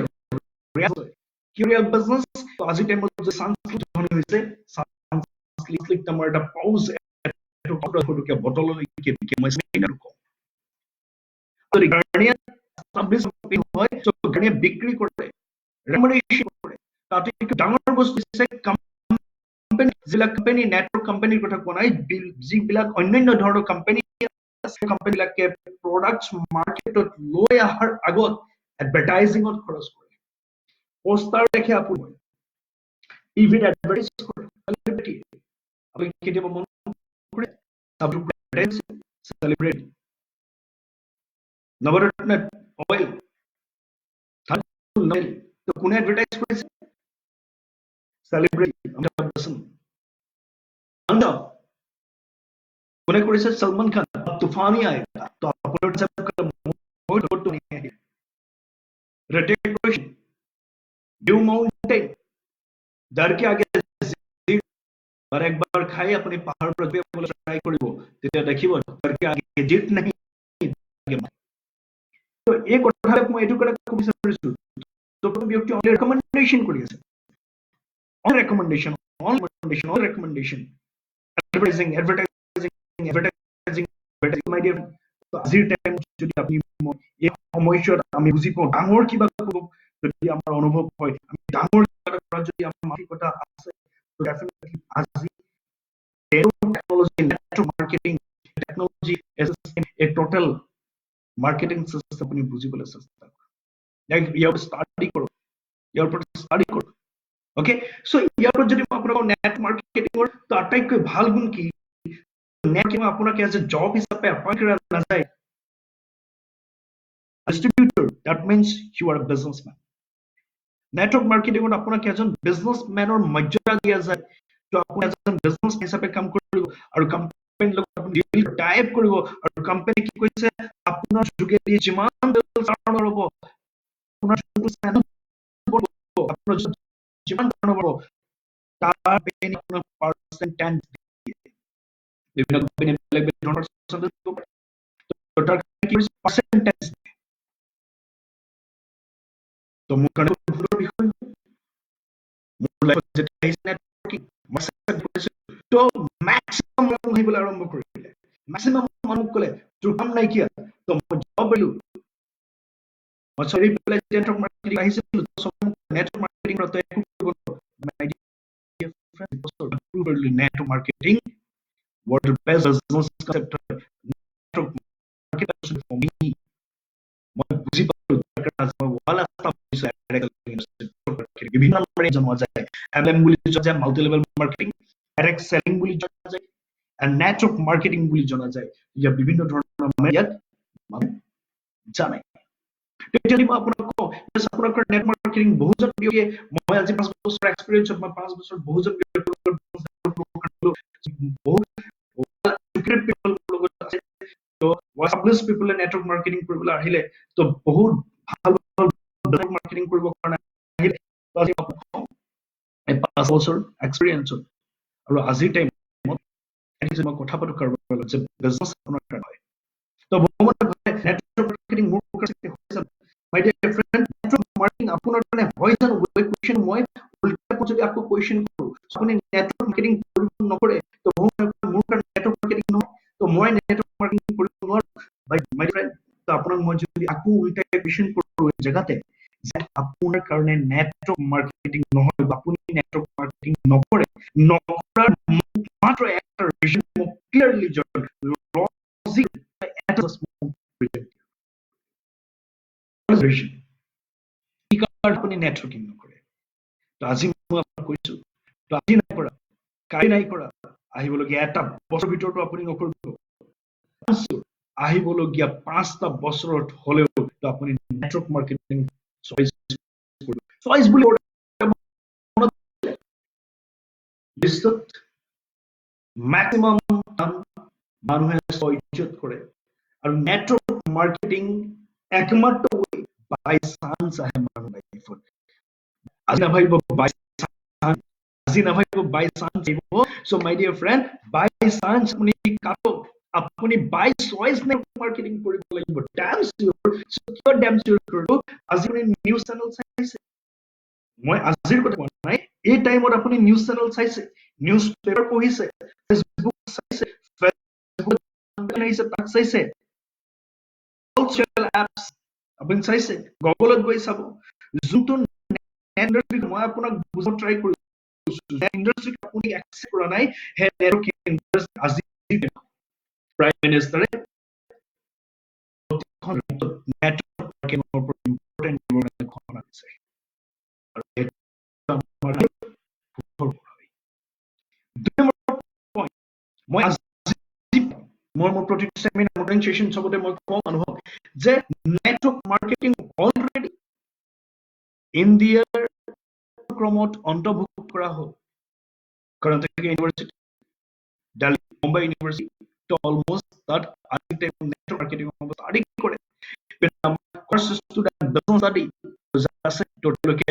real business. আজিৰ টাইমত যে সানস্লিক ধনী হৈছে, সানস্লিক নামৰ এটা পাউচ বটললৈকে বিকে, মই বিক্ৰী কৰে, ৰেকমেণ্ডেশ্যন কৰে, তাতে ডাঙৰ বস্তু যিবিলাক কোম্পানী, নেটৱৰ্ক কোম্পানীৰ কথা কোৱা নাই, যিবিলাক অন্যান্য ধৰণৰ কোম্পানী আছে, কোম্পানীবিলাকে প্ৰডাক্টছ মাৰ্কেটত লৈ অহাৰ আগত এডভাৰটাইজিঙত খৰচ কৰে, পোষ্টাৰ দেখে, আপুনি টিভিত এডভাৰটাইজ কৰে, আপুনি কেতিয়াবা মন কৰে চেলিব্ৰিটি নৱৰত্ন অইল তো কোনে এডভাৰটাইজ কৰিছে? সেলিব্ৰিটি অমিতাভ বচ্চন। কোনে কৰিছে? সলমান খান। तूफान ही आएगा तो अपलोड सब मोड तो नहीं है। ऋतिक रोशन ब्लू माउंटेन डर के आगे और एक बार खाई अपने पहाड़ पर बोले ट्राई करिबो তেতিয়া দেখিব डर के आगे जित नहीं। তো এই কথাটা মই এটো কথা কব বিচাৰিছো তো ব্যক্তি অনলি ৰেকমেন্ডেশন কৰি আছে অন ৰেকমেন্ডেশন এডভাৰটাইজিং মাই ডিয়াৰ। তো আজিৰ টাইম যদি আপনি এই সময়ছোৱাত আমি বুজি পাওঁ ডাঙৰ কিবা যদি আমাৰ অনুভৱ হয় আমি ডাঙৰ কিবা যদি আমাৰ মানসিকতা আছে তো ডেফিনেটলি আজি টেকনোলজি নেটৱৰ্ক মাৰ্কেটিং টেকনোলজি এ টোটাল মাৰ্কেটিং সিস্টেম আপনি বুঝিবলৈ চেষ্টা কৰক। ইয়াৰ ষ্টাডি কৰক, ইয়াৰ ওপৰত ষ্টাডি কৰক। ওকে, সো ইয়াৰ ওপৰত যদি মই আপোনাক নেট মাৰ্কেটিঙৰ তো আটাইতকৈ ভাল গুণ কি? নেট কিবা আপোনাক এজ এ জব হিচাপে এপইণ্ট কৰা নাযায়। Distributor that means you are a businessman. Network মাৰ্কেটিঙত আপোনাক এজন বিজনেছমেনৰ মৰ্যাদা দিয়া যায়। তো আপুনি এজন বিজনেছ হিচাপে কাম কৰিব আৰু কোম্পানীৰ লগত আপুনি ডিল টাইপ কৰিব আৰু কোম্পানী কি কৈছে আপোনাৰ যোগেদি যিমান টাৰ্ণঅভাৰ হ'ব আপোনাৰ চেনেল আপোনাৰ যিমান টাৰ্ণঅভাৰ হ'ব তাৰ পেনি আপোনাৰ পাৰ্চেন্টেজ বিভিন্ন কোম্পানী বেলেগ বেলেগ ধৰণৰ পাৰ্চেন্টেজ দিব পাৰে। তো তাৰ কি পাৰ্চেন্টেজ তো মোৰ কাৰণে ভুলৰ বিষয় মোৰ লাইফত যেতিয়া আহিছে নেটৱৰ্কিং তো মেক্সিমাম মানুহ আহিবলৈ আৰম্ভ কৰিলে। মেক্সিমাম মানুহ ক'লে তোৰ কাম নাইকিয়া তো মই জব পালো। মই চৰি পেলাই নেটৱৰ্ক মাৰ্কেটিং আহিছিল নেটৱৰ্ক মাৰ্কেটিং তই একো কৰিব network marketing what the best business concept network marketing for me মই বুজি পালো ওয়াল আস্তা বিভিন্ন নামে জনা যায়। এমএম বুলি জনা যায়, multi level marketing, direct selling বুলি জনা যায়, and নেটৱৰ্ক মাৰ্কেটিং বুলি জনা যায়। ইয়াৰ বিভিন্ন ধৰণৰ নামে ইয়াত মানুহ জানে। যদি মই আপোনাক কওঁ আপোনালোকৰ নেট মাৰ্কেটিং বহুজন ব্যক্তিয়ে মই আজি 5 বছৰ এক্সপেৰিয়েন্স মই 5 বছৰ বহুজন people network marketing কৰিবলৈ আহিলে তো বহুত ভাল network marketing কৰিব কাৰণে আহিলে তো আজি এই 5 বছৰ এক্সপেৰিয়েন্স আৰু আজিৰ টাইমত মই কথা পাতো কাৰোবাৰ লগত যে বিজনেছ আপোনাৰ কাৰণে হয় তো বহুত নেটৱৰ্ক মাৰ্কেটিং মোৰ কাৰণে my dear friend network marketing আপোনাৰ কাৰণে হয় জানো কোৱেশ্চন মই উল্টা যদি আকৌ কোৱেশ্চন কৰো আপুনি নেটৱৰ্ক মাৰ্কেটিং কৰিব নকৰে তো মোৰ কাৰণে নেটৱৰ্ক মাৰ্কেটিং নহয় তো মই নেটৱৰ্ক মাৰ্কেটিং কৰিব নোৱাৰো my friend তো আপোনাক মই যদি আকৌ উল্টা কোৱেশ্চন কৰো জেগাতে যে আপোনাৰ কাৰণে নেটৱৰ্ক মাৰ্কেটিং নহয় আপুনি নেটৱৰ্ক মাৰ্কেটিং নকৰে নকৰাৰ মাত্ৰ একটা ৰিজন মোক ক্লিয়াৰলি জনাওক লজিক এটা আপুনি নেটৱৰ্কিং নকৰে তো আজি মই আপোনাক কৈছো তো আজি নাই কৰা কালি নাই কৰা আহিবলগীয়া এটা বছৰ ভিতৰতো আপুনি নকৰিব আহিবলগীয়া 5টা বছৰত হলেও তো আপুনি নেটৱৰ্ক মাৰ্কেটিং চইচ বুলি লিষ্টত ম্যাক্সিমাম মানুহে চইচত কৰে আৰু নেটৱৰ্ক মাৰ্কেটিং একমাত্ৰ বাই চান্স আহে মানুহ লাইফত আজি নাভাবিব বাই চান্স আজি নাভাবিব বাই চান্স আহিব so my dear friend by chance আপুনি কাটো আপুনি বাই চইচ নেটৱৰ্ক মাৰ্কেটিং কৰিব লাগিব ড্যাম সিউৰ সো কিয় ড্যাম সিউৰ কৰিলো আজি আপুনি নিউজ চেনেল চাইছে মই আজিৰ কথা কোৱা নাই এই টাইমত আপুনি নিউজ চেনেল চাইছে নিউজ পেপাৰ পঢ়িছে ফেসবুক চাইছে ফেসবুক চাইছে তাক চাইছে social apps আপুনি চাইছে গুগলত গৈ চাব যোনটো ইন্ডাস্ট্রি মই আপোনাক বুজাব ট্রাই কৰিছো ইন্ডাস্ট্ৰি আপুনি একসেপ্ট কৰা নাই হে নেটৱৰ্ক ইন্ডাস্ট্ৰি আজি প্ৰাইম মিনিষ্টাৰে নেটৱৰ্ক মাৰ্কেটিংৰ ওপৰত ইম্পৰ্টেন্ট ঘোষণা দিছে আৰু মই মোৰ প্ৰতিটো সেমিনাৰ মডাৰ্ন সেশন চবতে মই কওঁ মানুহক যে নেটৱৰ্ক মাৰ্কেটিং অলৰেডি ইণ্ডিয়াৰ ক্ৰমত অন্তৰ্ভুক্ত কৰা হ'ল। কৰ্ণাটক ইউনিভাৰ্চিটি, দিল্লী, মুম্বাই ইউনিভাৰ্চিটি, তো অলমোষ্ট তাত নেটৱৰ্ক মাৰ্কেটিং ষ্টাডি কৰে। But our course student doesn't study, তেওঁলোকে